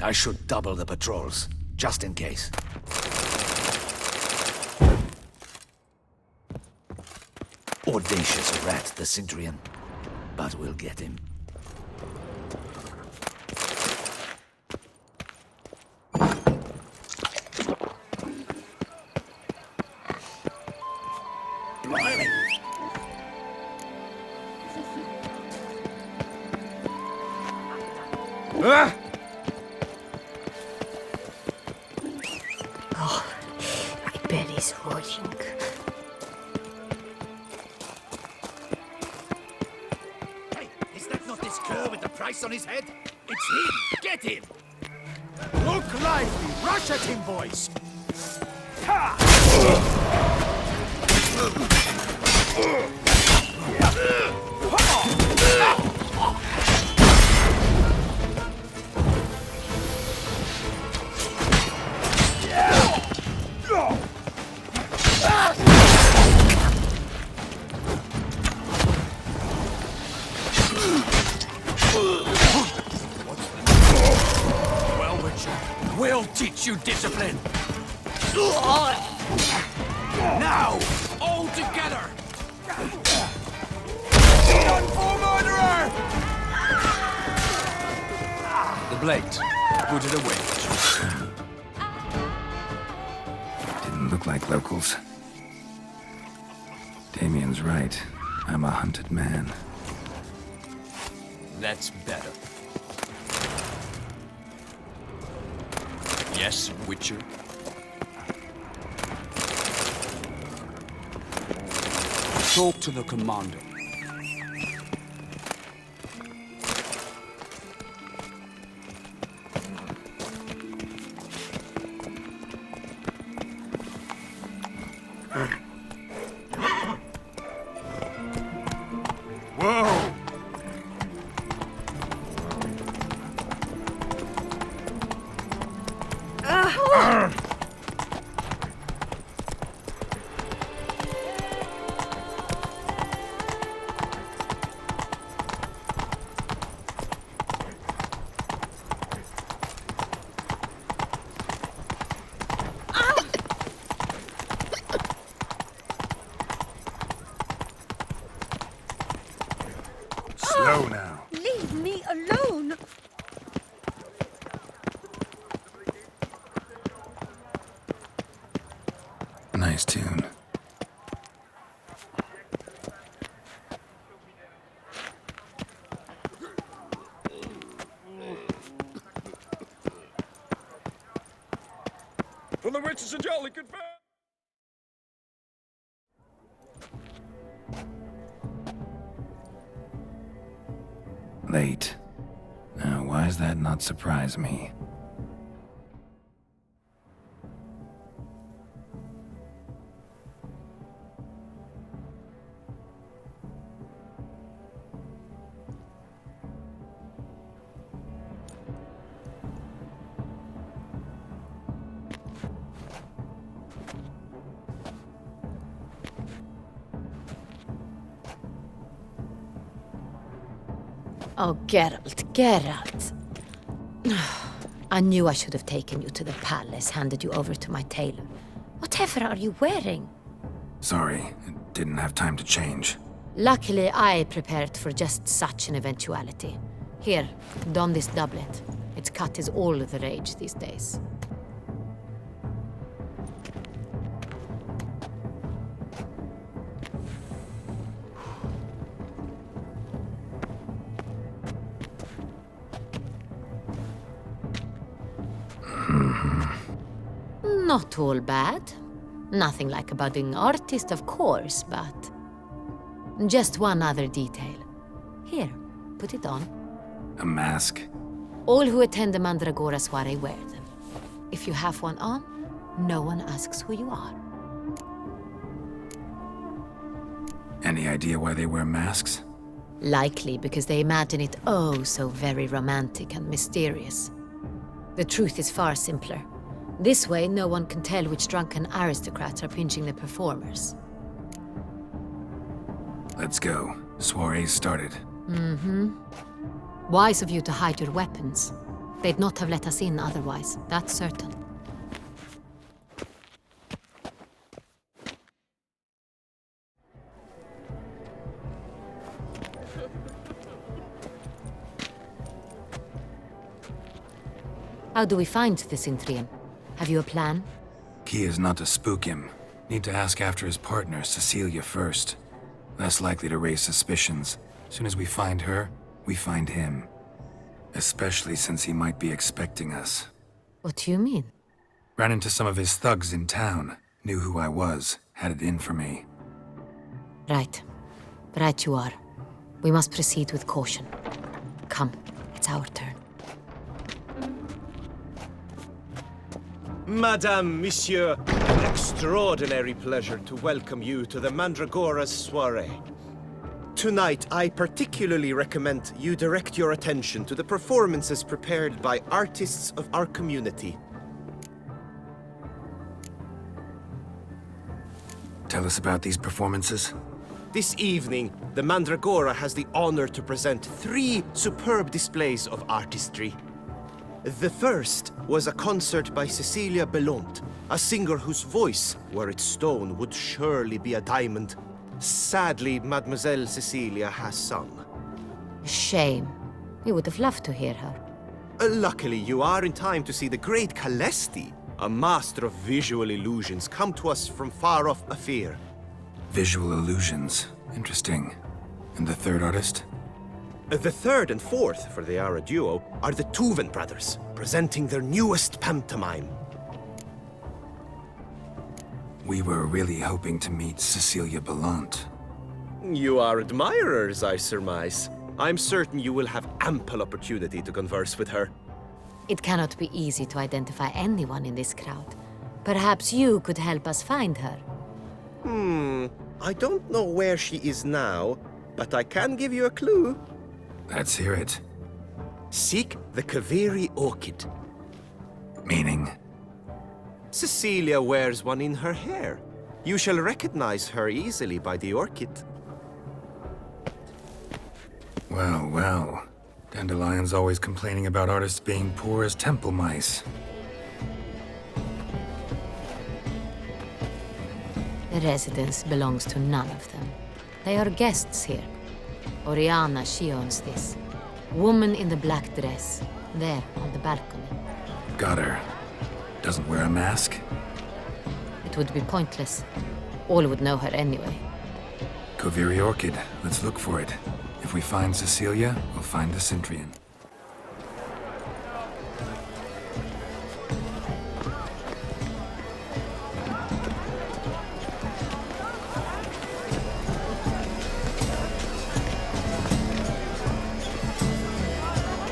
I should double the patrols, just in case. Audacious rat, the Cintrian. But we'll get him. Blimey! Ah! Oh, my belly's rolling. Hey, is that not this cur with the price on his head? It's him! Get him! Look lively! Rush at him, boys! Ha! We'll teach you discipline! Now! All together! Done for, murderer! The blade. Put it away. Didn't look like locals. Damien's right. I'm a hunted man. That's better. Yes, Witcher? Talk to the commander. Whoa! Slow now. Leave me alone! Nice tune. For the witches and jolly good fun. Late. Now, why does that not surprise me? Oh, Geralt. I knew I should have taken you to the palace, handed you over to my tailor. Whatever are you wearing? Sorry, didn't have time to change. Luckily, I prepared for just such an eventuality. Here, don this doublet. Its cut is all the rage these days. Not all bad. Nothing like a budding artist, of course, but... just one other detail. Here, put it on. A mask? All who attend the Mandragora soiree wear them. If you have one on, no one asks who you are. Any idea why they wear masks? Likely because they imagine it oh so very romantic and mysterious. The truth is far simpler. This way, no one can tell which drunken aristocrats are pinching the performers. Let's go. Soiree's started. Wise of you to hide your weapons. They'd not have let us in otherwise, that's certain. How do we find the Cintrian? Have you a plan? Key is not to spook him. Need to ask after his partner, Cecilia, first. Less likely to raise suspicions. Soon as we find her, we find him. Especially since he might be expecting us. What do you mean? Ran into some of his thugs in town. Knew who I was. Had it in for me. Right. Right you are. We must proceed with caution. Come, it's our turn. Madame, Monsieur, an extraordinary pleasure to welcome you to the Mandragora's soirée. Tonight, I particularly recommend you direct your attention to the performances prepared by artists of our community. Tell us about these performances. This evening, the Mandragora has the honor to present 3 superb displays of artistry. The first was a concert by Cecilia Belont, a singer whose voice, were it stone, would surely be a diamond. Sadly, Mademoiselle Cecilia has sung. Shame. We would have loved to hear her. Luckily, you are in time to see the great Calesti, a master of visual illusions, come to us from far off Afir. Visual illusions. Interesting. And the third artist? The third and fourth, for they are a duo, are the Toussaint brothers, presenting their newest pantomime. We were really hoping to meet Cecilia Belont. You are admirers, I surmise. I'm certain you will have ample opportunity to converse with her. It cannot be easy to identify anyone in this crowd. Perhaps you could help us find her. I don't know where she is now, but I can give you a clue. Let's hear it. Seek the Kaveri orchid. Meaning? Cecilia wears one in her hair. You shall recognize her easily by the orchid. Well, well. Dandelion's always complaining about artists being poor as temple mice. The residence belongs to none of them. They are guests here. Oriana, she owns this. Woman in the black dress, there on the balcony. Got her. Doesn't wear a mask? It would be pointless. All would know her anyway. Kaveri Orchid. Let's look for it. If we find Cecilia, we'll find the Cintrian.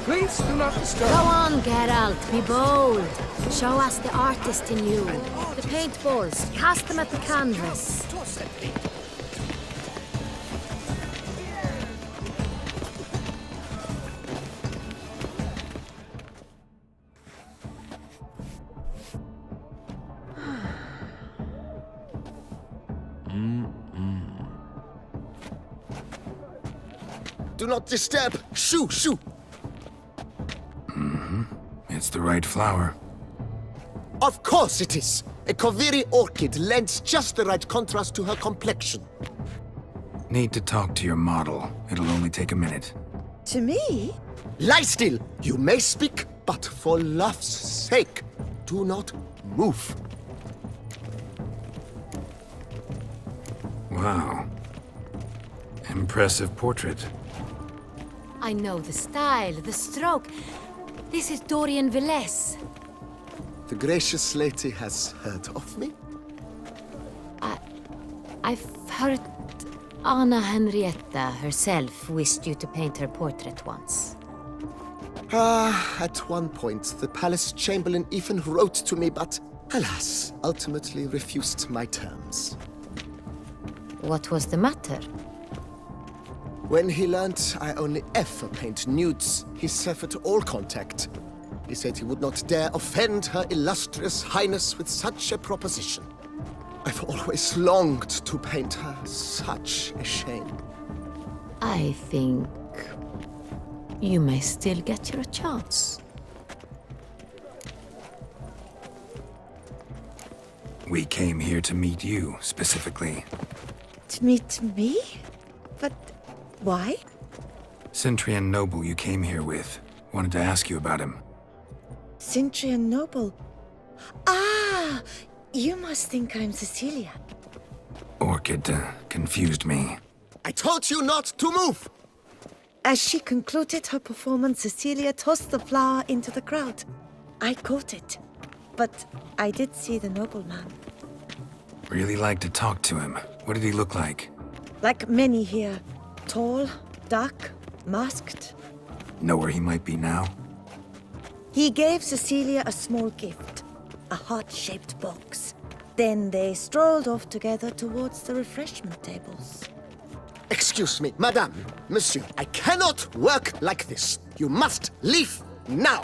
Please do not disturb. Go on, Geralt, be bold. Show us the artist in you. The paintballs, cast them at the canvas. Do not disturb! Shoo, shoo! It's the right flower. Of course it is! A Kaveri orchid lends just the right contrast to her complexion. Need to talk to your model. It'll only take a minute. To me? Lie still! You may speak, but for love's sake, do not move. Wow. Impressive portrait. I know the style, the stroke. This is Dorian Villesse. The gracious lady has heard of me? I've heard Anna Henrietta herself wished you to paint her portrait once. At one point, the palace chamberlain even wrote to me, but alas, ultimately refused my terms. What was the matter? When he learned I only ever paint nudes, he severed all contact. He said he would not dare offend her illustrious highness with such a proposition. I've always longed to paint her. Such a shame. I think you may still get your chance. We came here to meet you, specifically. To meet me? But why? Cintrian noble you came here with. Wanted to ask you about him. Cintrian noble. Ah! You must think I'm Cecilia. Orchid confused me. I told you not to move! As she concluded her performance, Cecilia tossed the flower into the crowd. I caught it. But I did see the nobleman. Really like to talk to him. What did he look like? Like many here. Tall, dark, masked. Know where he might be now? He gave Cecilia a small gift. A heart-shaped box. Then they strolled off together towards the refreshment tables. Excuse me, madame, monsieur, I cannot work like this. You must leave now.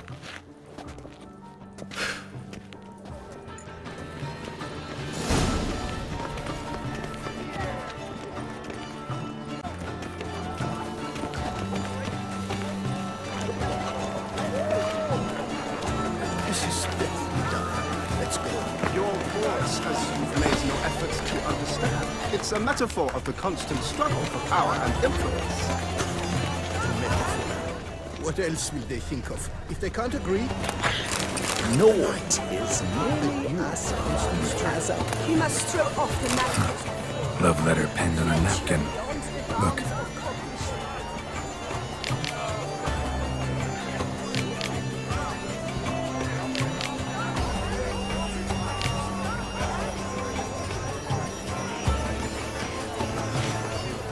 This is definitely done. Let's go. Your voice, as you've made no efforts to understand. It's a metaphor of the constant struggle for power and influence. What else will they think of? If they can't agree? No, it is merely a circumstance. We must throw off the napkin. Love letter penned on a napkin. Look.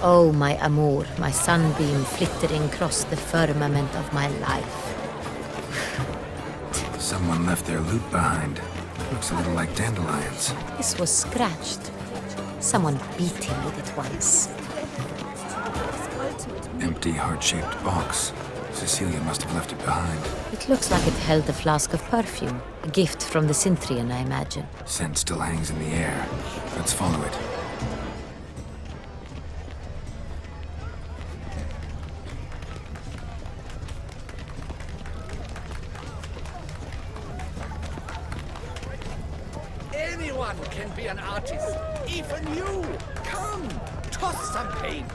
Oh, my amour, my sunbeam flittering across the firmament of my life. Someone left their loot behind. Looks a little like dandelions. This was scratched. Someone beat him with it once. Empty heart-shaped box. Cecilia must have left it behind. It looks like it held a flask of perfume. A gift from the Cintrian, I imagine. Scent still hangs in the air. Let's follow it. Anyone can be an artist. Even you. Come, toss some paint.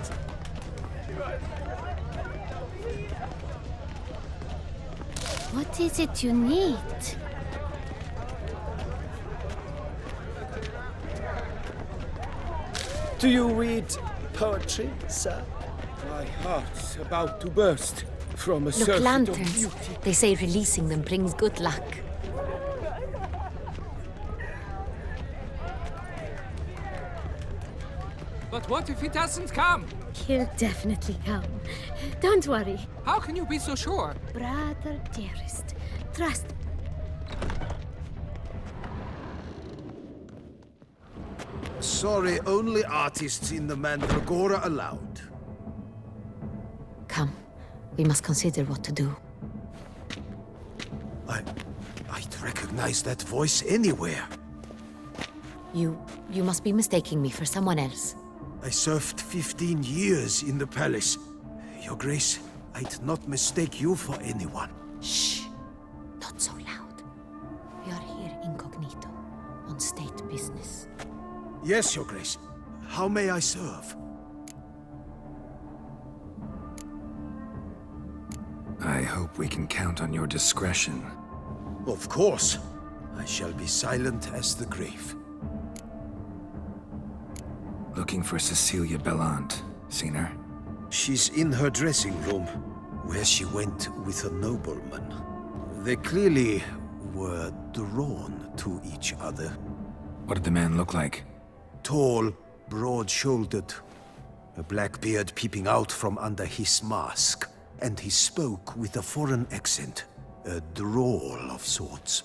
What is it you need? Do you read poetry, sir? My heart's about to burst from a Look, surfeit of lanterns. beauty. They say releasing them brings good luck. But what if he doesn't come? He'll definitely come. Don't worry. How can you be so sure? Brother dearest, trust me. Sorry, only artists in the Mandragora allowed. Come, we must consider what to do. I'd recognize that voice anywhere. You must be mistaking me for someone else. I served 15 years in the palace. Your Grace, I'd not mistake you for anyone. Shh! Not so loud. We are here incognito, on state business. Yes, Your Grace. How may I serve? I hope we can count on your discretion. Of course. I shall be silent as the grave. Looking for Cecilia Bellant. Seen her? She's in her dressing room, where she went with a nobleman. They clearly were drawn to each other. What did the man look like? Tall, broad-shouldered, a black beard peeping out from under his mask, and he spoke with a foreign accent, a drawl of sorts.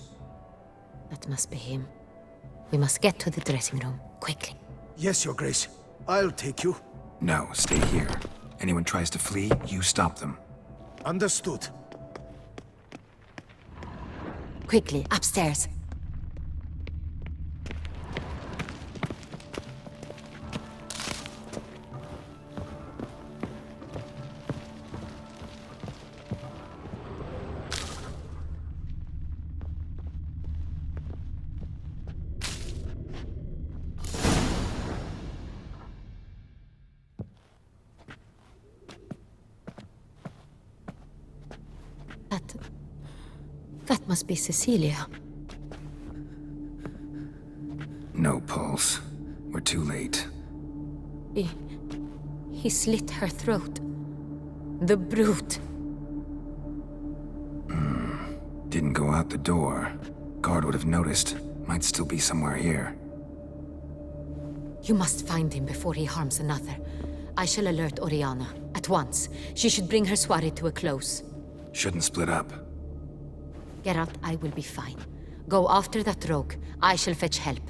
That must be him. We must get to the dressing room, quickly. Yes, Your Grace. I'll take you. No, stay here. Anyone tries to flee, you stop them. Understood. Quickly, upstairs. That must be Cecilia. No pulse. We're too late. He slit her throat. The brute. Didn't go out the door. Guard would have noticed. Might still be somewhere here. You must find him before he harms another. I shall alert Oriana. At once. She should bring her soirée to a close. Shouldn't split up. Geralt, I will be fine. Go after that rogue. I shall fetch help.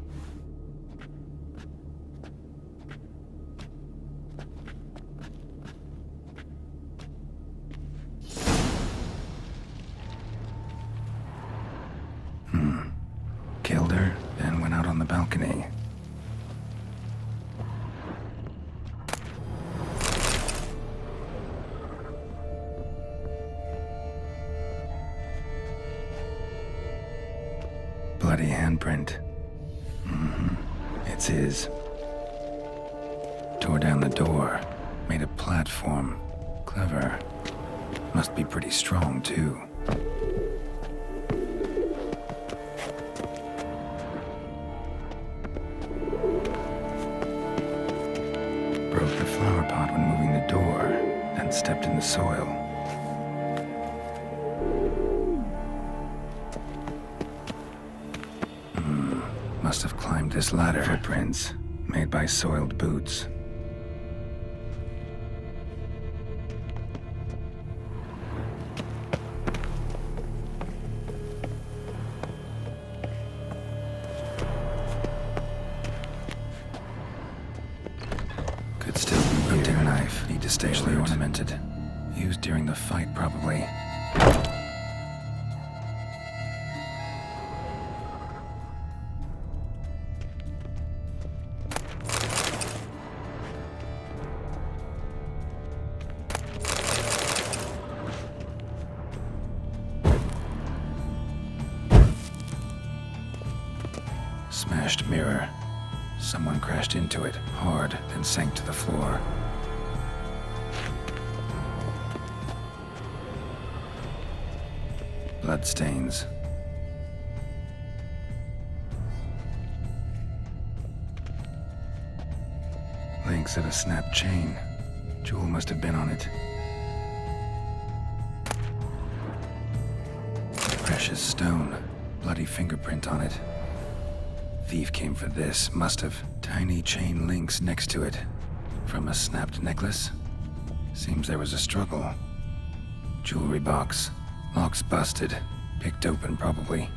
Killed her, then went out on the balcony. Bloody handprint. It's his. Tore down the door. Made a platform. Clever. Must be pretty strong, too. Broke the flower pot when moving the door, then stepped in the soil. Must have climbed this ladder. Footprints, made by soiled boots. Could still be hunting knife. Need to stay ornamented. Used during the fight, probably. Smashed mirror. Someone crashed into it, hard, then sank to the floor. Bloodstains. Links at a snapped chain. Jewel must have been on it. Precious stone. Bloody fingerprint on it. Thief came for this, must have. Tiny chain links next to it. From a snapped necklace? Seems there was a struggle. Jewelry box. Lock's busted. Picked open, probably.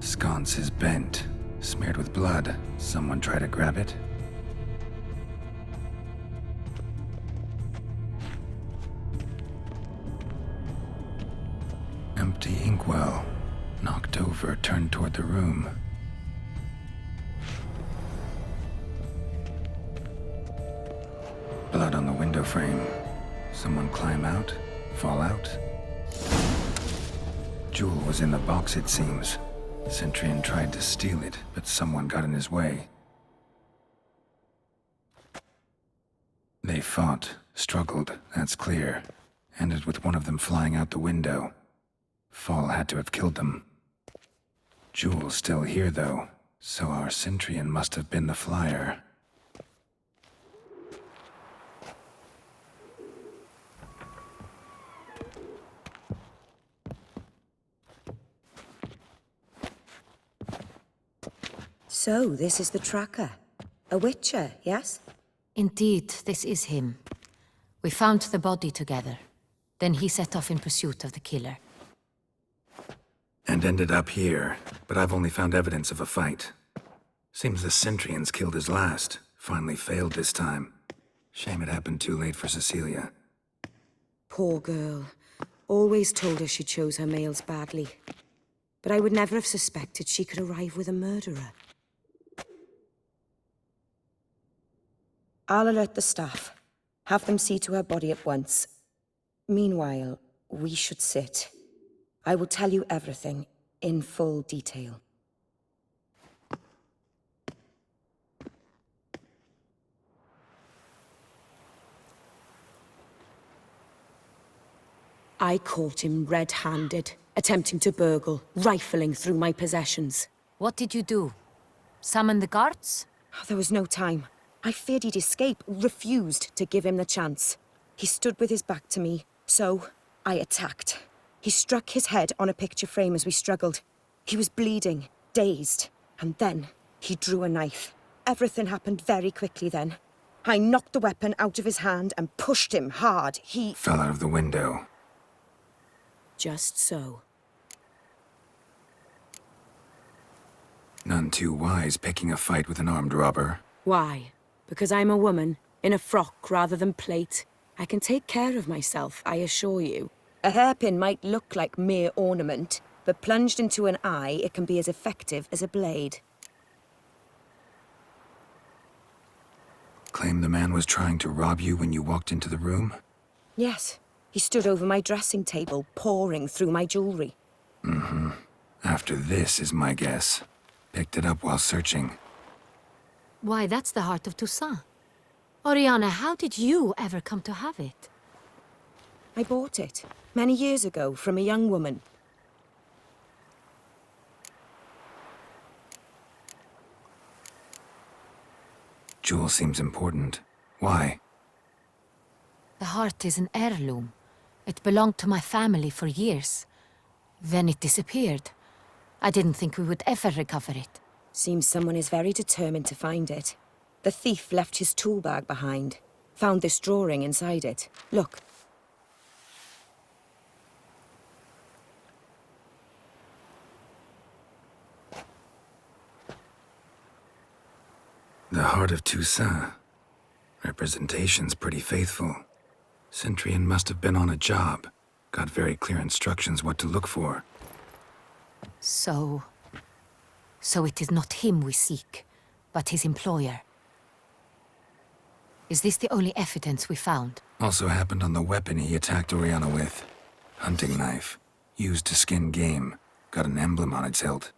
Sconce is bent. Smeared with blood. Someone try to grab it? Empty inkwell. Knocked over, turned toward the room. Blood on the window frame. Someone climb out? Fall out? Jewel was in the box, it seems. Centurion tried to steal it, but someone got in his way. They fought, struggled, that's clear. Ended with one of them flying out the window. Fall had to have killed them. Jewel's still here, though, so our Centurion must have been the flyer. So, this is the tracker. A witcher, yes? Indeed, this is him. We found the body together. Then he set off in pursuit of the killer. And ended up here, but I've only found evidence of a fight. Seems the Centurions killed his last. Finally failed this time. Shame it happened too late for Cecilia. Poor girl. Always told her she chose her males badly. But I would never have suspected she could arrive with a murderer. I'll alert the staff. Have them see to her body at once. Meanwhile, we should sit. I will tell you everything. in full detail. I caught him red-handed, attempting to burgle, rifling through my possessions. What did you do? Summon the guards? There was no time. I feared he'd escape, refused to give him the chance. He stood with his back to me, so I attacked. He struck his head on a picture frame as we struggled. He was bleeding, dazed, and then he drew a knife. Everything happened very quickly then. I knocked the weapon out of his hand and pushed him hard. He fell out of the window. Just so. None too wise picking a fight with an armed robber. Why? Because I'm a woman, in a frock rather than plate. I can take care of myself, I assure you. A hairpin might look like mere ornament, but plunged into an eye, it can be as effective as a blade. Claim the man was trying to rob you when you walked into the room? Yes. He stood over my dressing table, pouring through my jewelry. Mm-hmm. After this is my guess. Picked it up while searching. Why, that's the heart of Toussaint. Oriana, how did you ever come to have it? I bought it, many years ago, from a young woman. Jewel seems important. Why? The heart is an heirloom. It belonged to my family for years. Then it disappeared. I didn't think we would ever recover it. Seems someone is very determined to find it. The thief left his tool bag behind. Found this drawing inside it. Look. The heart of Toussaint. Representation's pretty faithful. Cintrian must have been on a job. Got very clear instructions what to look for. So it is not him we seek, but his employer. Is this the only evidence we found? Also happened on the weapon he attacked Oriana with. Hunting knife. Used to skin game. Got an emblem on its hilt.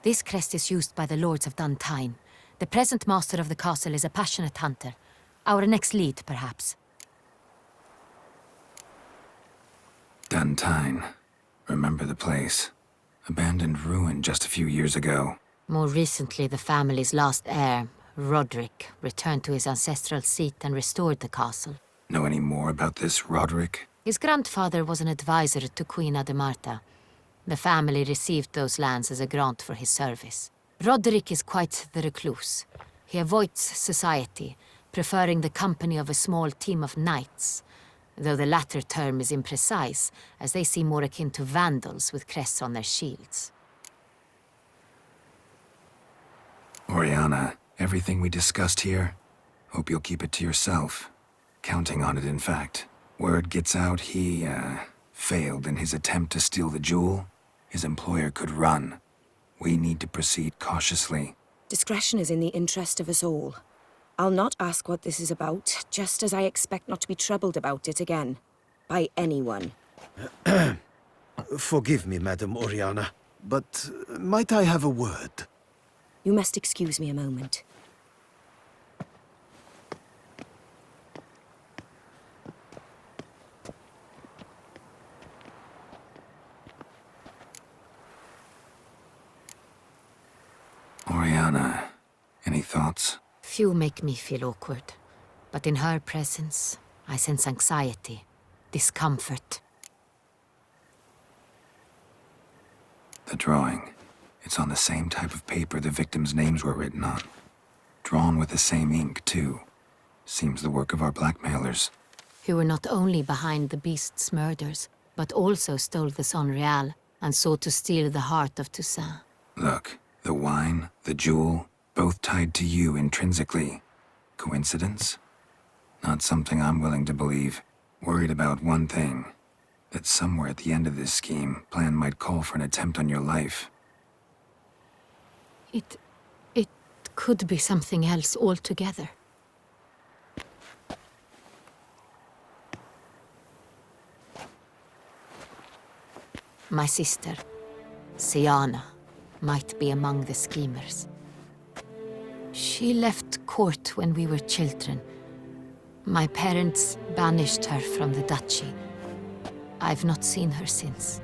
This crest is used by the lords of Duntine. The present master of the castle is a passionate hunter. Our next lead, perhaps. Duntine. Remember the place. Abandoned ruin just a few years ago. More recently, the family's last heir, Roderick, returned to his ancestral seat and restored the castle. Know any more about this Roderick? His grandfather was an advisor to Queen Ademarta. The family received those lands as a grant for his service. Roderick is quite the recluse. He avoids society, preferring the company of a small team of knights, though the latter term is imprecise, as they seem more akin to vandals with crests on their shields. Oriana, everything we discussed here, hope you'll keep it to yourself. Counting on it, in fact. Word gets out he, failed in his attempt to steal the jewel. His employer could run. We need to proceed cautiously. Discretion is in the interest of us all. I'll not ask what this is about, just as I expect not to be troubled about it again. By anyone. Forgive me, Madam Oriana, but might I have a word? You must excuse me a moment. Oriana, any thoughts? Few make me feel awkward, but in her presence, I sense anxiety, discomfort. The drawing. It's on the same type of paper the victims' names were written on. Drawn with the same ink, too. Seems the work of our blackmailers. Who were not only behind the beast's murders, but also stole the Son Real and sought to steal the heart of Toussaint. Look, the wine, the jewel, both tied to you intrinsically. Coincidence? Not something I'm willing to believe. Worried about one thing. That somewhere at the end of this scheme, plan might call for an attempt on your life. It could be something else altogether. My sister, Siana, might be among the schemers. She left court when we were children. My parents banished her from the duchy. I've not seen her since.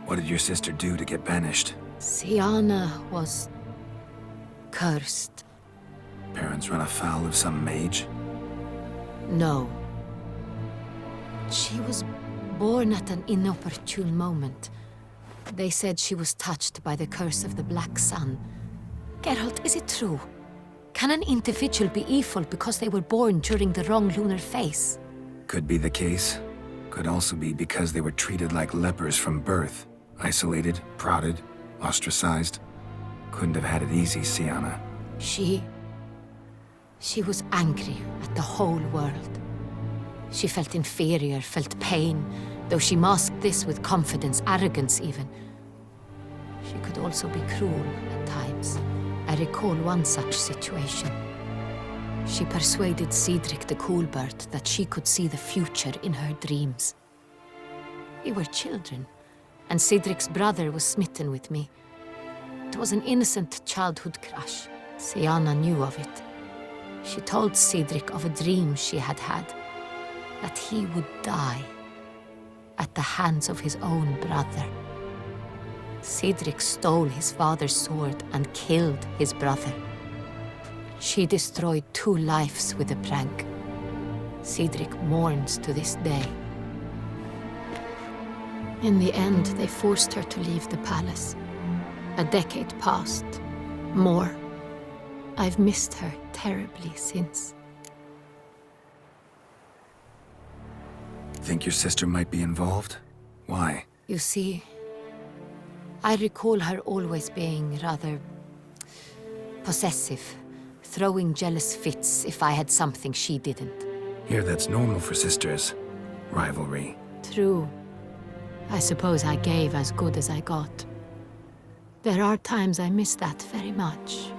What did your sister do to get banished? Siana was cursed. Parents run afoul of some mage? No. She was born at an inopportune moment. They said she was touched by the curse of the Black Sun. Geralt, is it true? Can an individual be evil because they were born during the wrong lunar phase? Could be the case. Could also be because they were treated like lepers from birth. Isolated, prodded, ostracized. Couldn't have had it easy, Siana. She was angry at the whole world. She felt inferior, felt pain, though she masked this with confidence, arrogance even. She could also be cruel at times. I recall one such situation. She persuaded Cedric the Coolbird that she could see the future in her dreams. We were children, and Cedric's brother was smitten with me. It was an innocent childhood crush. Siana knew of it. She told Cedric of a dream she had had, that he would die at the hands of his own brother. Cedric stole his father's sword and killed his brother. She destroyed 2 lives with a prank. Cedric mourns to this day. In the end, they forced her to leave the palace. A decade passed. More. I've missed her terribly since. Think your sister might be involved? Why? You see, I recall her always being rather possessive, throwing jealous fits if I had something she didn't. Here, that's normal for sisters. Rivalry. True. I suppose I gave as good as I got. There are times I miss that very much.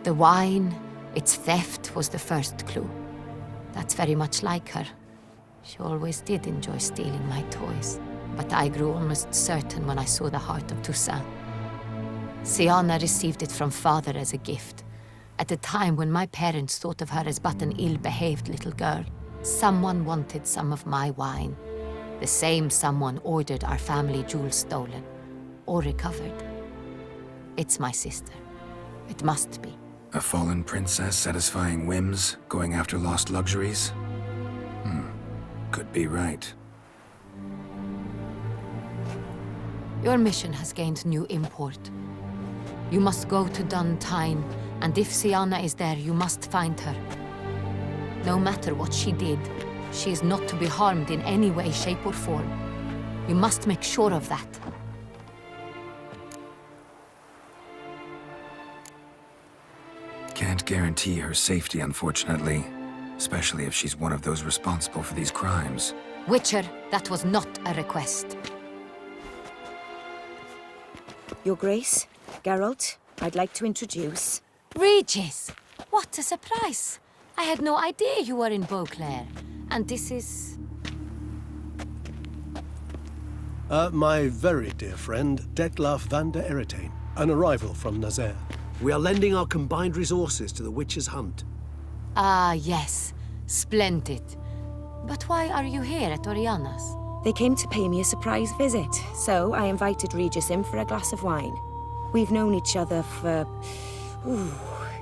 The wine, its theft was the first clue. That's very much like her. She always did enjoy stealing my toys, but I grew almost certain when I saw the heart of Toussaint. Siana received it from father as a gift, at a time when my parents thought of her as but an ill-behaved little girl. Someone wanted some of my wine. The same someone ordered our family jewels stolen, or recovered. It's my sister. It must be. A fallen princess satisfying whims, going after lost luxuries? Could be right. Your mission has gained new import. You must go to Duntine, and if Siana is there, you must find her. No matter what she did, she is not to be harmed in any way, shape, or form. You must make sure of that. Can't guarantee her safety, unfortunately. Especially if she's one of those responsible for these crimes. Witcher, that was not a request. Your Grace, Geralt, I'd like to introduce... Regis! What a surprise! I had no idea you were in Beauclair. And this is... My very dear friend, Detlaf van der Eretain, an arrival from Nazaire. We are lending our combined resources to the Witcher's hunt. Ah, yes. Splendid. But why are you here at Oriana's? They came to pay me a surprise visit, so I invited Regis in for a glass of wine. We've known each other for...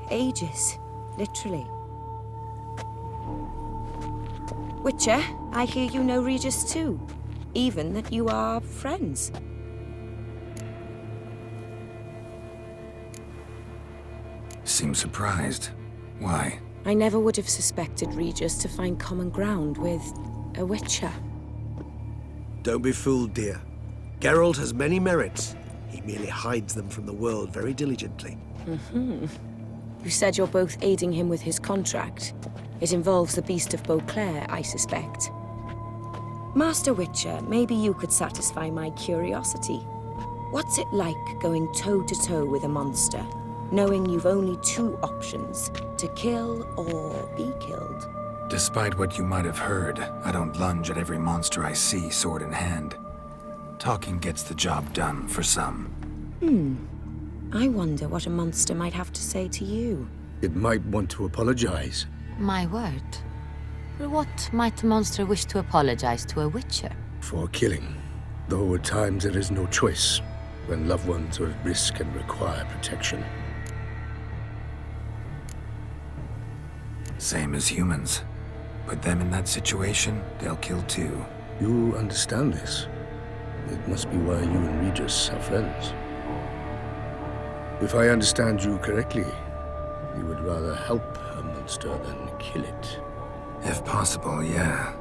ages. Literally. Witcher, I hear you know Regis too. Even that you are friends. Seem surprised. Why? I never would have suspected Regis to find common ground with a Witcher. Don't be fooled, dear. Geralt has many merits. He merely hides them from the world very diligently. You said you're both aiding him with his contract. It involves the Beast of Beauclair, I suspect. Master Witcher, maybe you could satisfy my curiosity. What's it like going toe-to-toe with a monster? knowing you've only two options, to kill or be killed. Despite what you might have heard, I don't lunge at every monster I see sword in hand. Talking gets the job done for some. I wonder what a monster might have to say to you. It might want to apologize. My word. For what might a monster wish to apologize to a witcher? For killing. Though at times there is no choice, when loved ones are at risk and require protection. Same as humans. Put them in that situation, they'll kill too. You understand this. It must be why you and Regis are friends. If I understand you correctly, you would rather help a monster than kill it. If possible, yeah.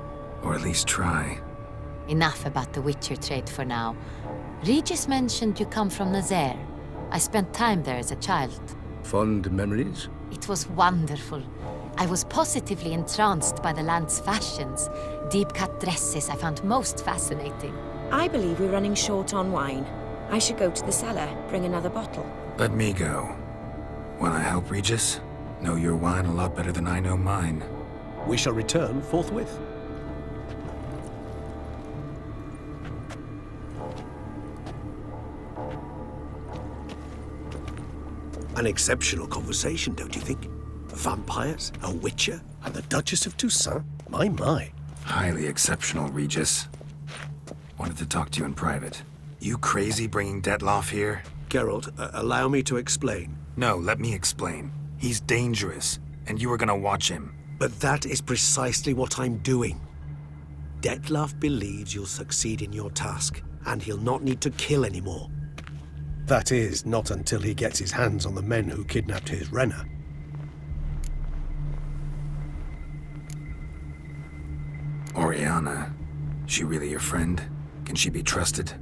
Or at least try. Enough about the witcher trade for now. Regis mentioned you come from Nazaire. I spent time there as a child. Fond memories? It was wonderful. I was positively entranced by the land's fashions. Deep-cut dresses I found most fascinating. I believe we're running short on wine. I should go to the cellar, bring another bottle. Let me go. Wanna help, Regis? Know your wine a lot better than I know mine. We shall return forthwith. An exceptional conversation, don't you think? Vampires, a witcher, And the Duchess of Toussaint? My. Highly exceptional, Regis. Wanted to talk to you in private. You crazy bringing Detloff here? Geralt, allow me to explain. No, let me explain. He's dangerous, and you were gonna watch him. But that is precisely what I'm doing. Detloff believes you'll succeed in your task, and he'll not need to kill anymore. That is, not until he gets his hands on the men who kidnapped his Renna. Oriana. She really your friend? Can she be trusted?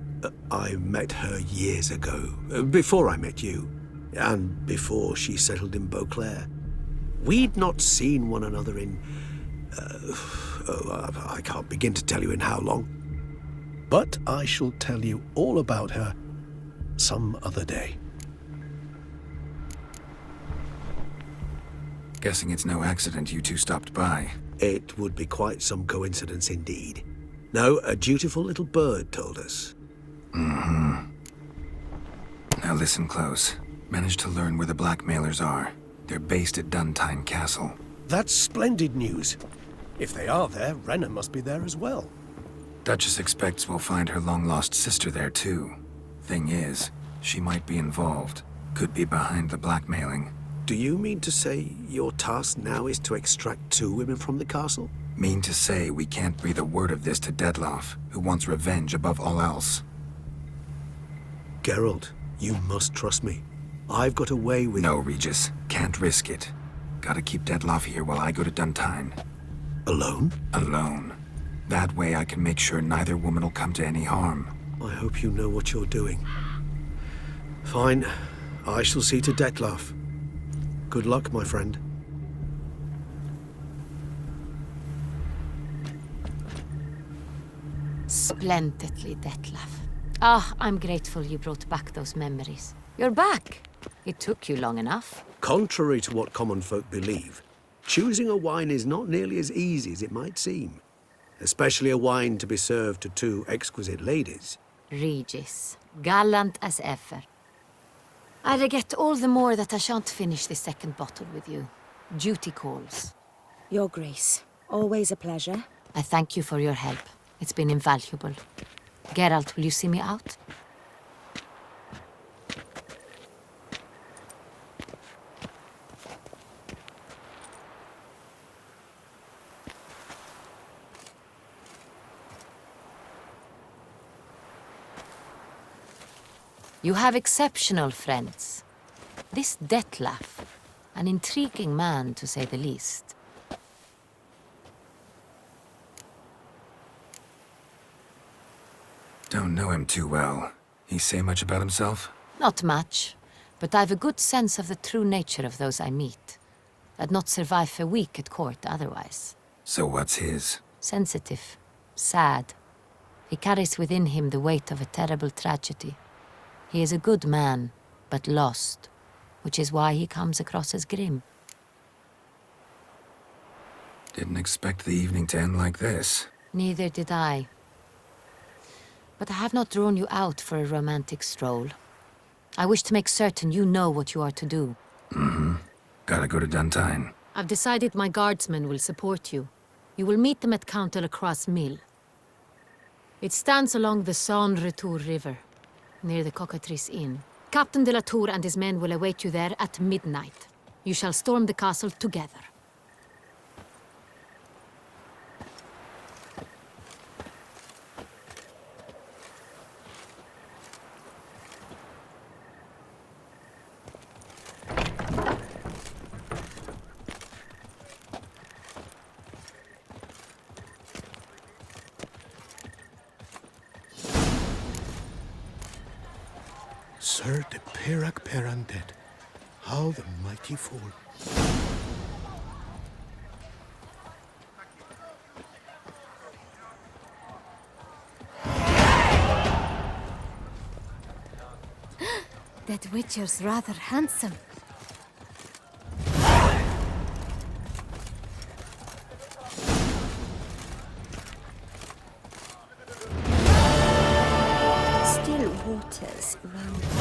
I met her years ago, before I met you, and before she settled in Beauclair. We'd not seen one another in... I can't begin to tell you in how long. But I shall tell you all about her some other day. Guessing it's no accident you two stopped by. It would be quite some coincidence indeed. No, a dutiful little bird told us. Now listen close. Managed to learn where the blackmailers are. They're based at Duntine Castle. That's splendid news. If they are there, Renna must be there as well. Duchess expects we'll find her long-lost sister there too. Thing is, she might be involved. Could be behind the blackmailing. Do you mean to say your task now is to extract 2 women from the castle? Mean to say we can't breathe a word of this to Detloff, who wants revenge above all else. Geralt, you must trust me. I've got a way with... No, Regis. Can't risk it. Gotta keep Detloff here while I go to Duntine. Alone? Alone. That way I can make sure neither woman will come to any harm. I hope you know what you're doing. Fine. I shall see to Detloff. Good luck, my friend. Splendidly, Detloff. Ah, I'm grateful you brought back those memories. You're back. It took you long enough. Contrary to what common folk believe, choosing a wine is not nearly as easy as it might seem. Especially a wine to be served to 2 exquisite ladies. Regis, gallant as ever. I regret all the more that I shan't finish this second bottle with you. Duty calls. Your Grace, always a pleasure. I thank you for your help. It's been invaluable. Geralt, will you see me out? You have exceptional friends. This Detloff, an intriguing man to say the least. Don't know him too well. He say much about himself? Not much, but I've a good sense of the true nature of those I meet. I'd not survive a week at court otherwise. So what's his? Sensitive, sad. He carries within him the weight of a terrible tragedy. He is a good man, but lost. which is why he comes across as grim. Didn't expect the evening to end like this. Neither did I. But I have not drawn you out for a romantic stroll. I wish to make certain you know what you are to do. Mm-hmm. Gotta go to Duntine. I've decided my guardsmen will support you. You will meet them at Count de la Croix's mill. It stands along the Saône-Retour River, near the Cockatrice Inn. Captain de la Tour and his men will await you there at midnight. You shall storm the castle together. Sir de Perac Perandet, how the mighty fall. That Witcher's rather handsome. Still waters round.